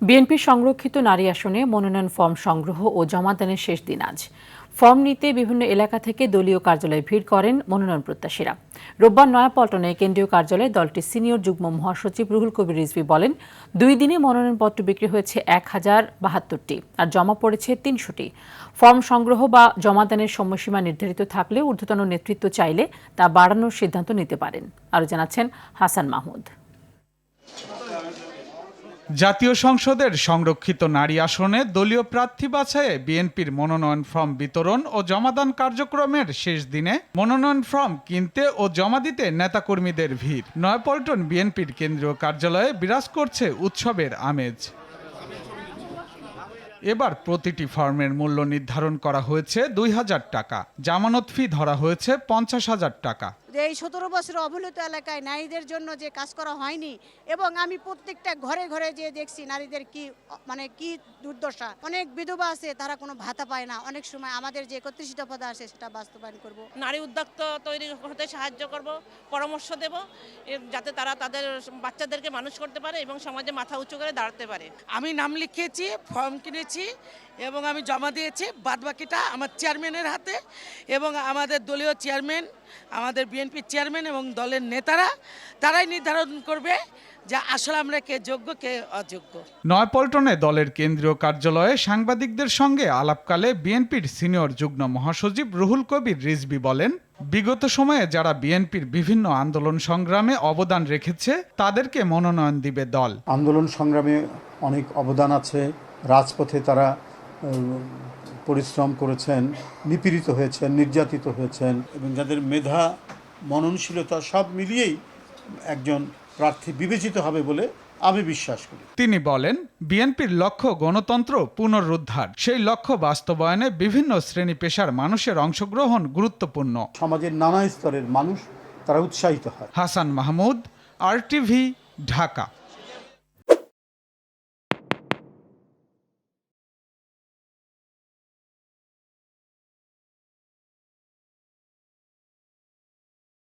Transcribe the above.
বিএনপির সংরক্ষিত নারী আসনে মনোনয়ন ফর্ম সংগ্রহ ও জমাদানের শেষ দিন আজ। ফর্ম নিতে বিভিন্ন এলাকা থেকে দলীয় কার্যালয়ে ভিড় করেন মনোনয়ন প্রত্যাশীরা। রোববার নয়াপল্টনে কেন্দ্রীয় কার্যালয়ে দলটির সিনিয়র যুগ্ম মহাসচিব রুহুল কবির রিজভী বলেন, 2 দিনে মনোনয়নপত্র বিক্রি হয়েছে 1072টি আর জমা পড়েছে 300টি। ফর্ম সংগ্রহ বা জমাদানের সময়সীমা নির্ধারিত থাকলে ঊর্ধ্বতন নেতৃত্ব চাইলে তা বাড়ানোর সিদ্ধান্ত নিতে পারেন। আরও জানাচ্ছেন হাসান মাহমুদ। জাতীয় সংসদের সংরক্ষিত নারী আসনে দলীয় প্রার্থী বাছাইয়ে বিএনপির মনোনয়ন ফর্ম বিতরণ ও জমাদান কার্যক্রমের শেষ দিনে মনোনয়ন ফর্ম কিনতে ও জমা দিতে নেতাকর্মীদের ভিড়। নয়াপল্টন বিএনপির কেন্দ্রীয় কার্যালয়ে বিরাজ করছে উৎসবের আমেজ। এবার প্রতিটি ফর্মের মূল্য নির্ধারণ করা হয়েছে 2000 টাকা, জামানত ফি ধরা হয়েছে 50,000 টাকা। এই 17 বছর অবহেলিত এলাকায় নারীদের জন্য যে কাজ করা হয়নি, এবং আমি প্রত্যেকটা ঘরে ঘরে যে দেখছি নারীদের কি দুর্দশা। অনেক বিধবা আছে, তারা কোনো ভাতা পায় না। অনেক সময় আমাদের যে 31 দফা আছে সেটা বাস্তবায়ন করব। নারী উদ্যোক্তা তৈরি হতে সাহায্য করব, পরামর্শ দেব, যাতে তারা তাদের বাচ্চাদেরকে মানুষ করতে পারে এবং সমাজে মাথা উঁচু করে দাঁড়াতে পারে। আমি নাম লিখিয়েছি, ফর্ম কিনেছি এবং আমি জমা দিয়েছি। বাদবাকিটা আমার চেয়ারম্যানের হাতে, এবং আমাদের দলীয় চেয়ারম্যান, আমাদের বিএনপির চেয়ারম্যান এবং দলের নেতারা, তারাই নির্ধারণ করবে যে আসলে আমরা কে যোগ্য কে অযোগ্য। নয়াপল্টনে দলের কেন্দ্রীয় কার্যালয়ে সাংবাদিকদের সঙ্গে আলাপকালে বিএনপির সিনিয়র যুগ্ম মহাসচিব রুহুল কবির রিজভী বলেন, বিগত সময়ে যারা বিএনপির বিভিন্ন আন্দোলন সংগ্রামে অবদান রেখেছে তাদেরকে মনোনয়ন দিবে দল। আন্দোলন সংগ্রামে অনেক অবদান আছে, রাজপথে তারা পরিশ্রম করেছেন, নিপীড়িত হয়েছেন, নির্যাতিত হয়েছেন, এবং যাদের মেধা, মননশীলতা সব মিলিয়েই একজন প্রার্থী বিবেচিত হবে বলে আমি বিশ্বাস করি। তিনি বলেন, বিএনপির লক্ষ্য গণতন্ত্র পুনরুদ্ধার। সেই লক্ষ্য বাস্তবায়নে বিভিন্ন শ্রেণী পেশার মানুষের অংশগ্রহণ গুরুত্বপূর্ণ। সমাজের নানা স্তরের মানুষ তারা উৎসাহিত হয়। হাসান মাহমুদ, RTV, ঢাকা।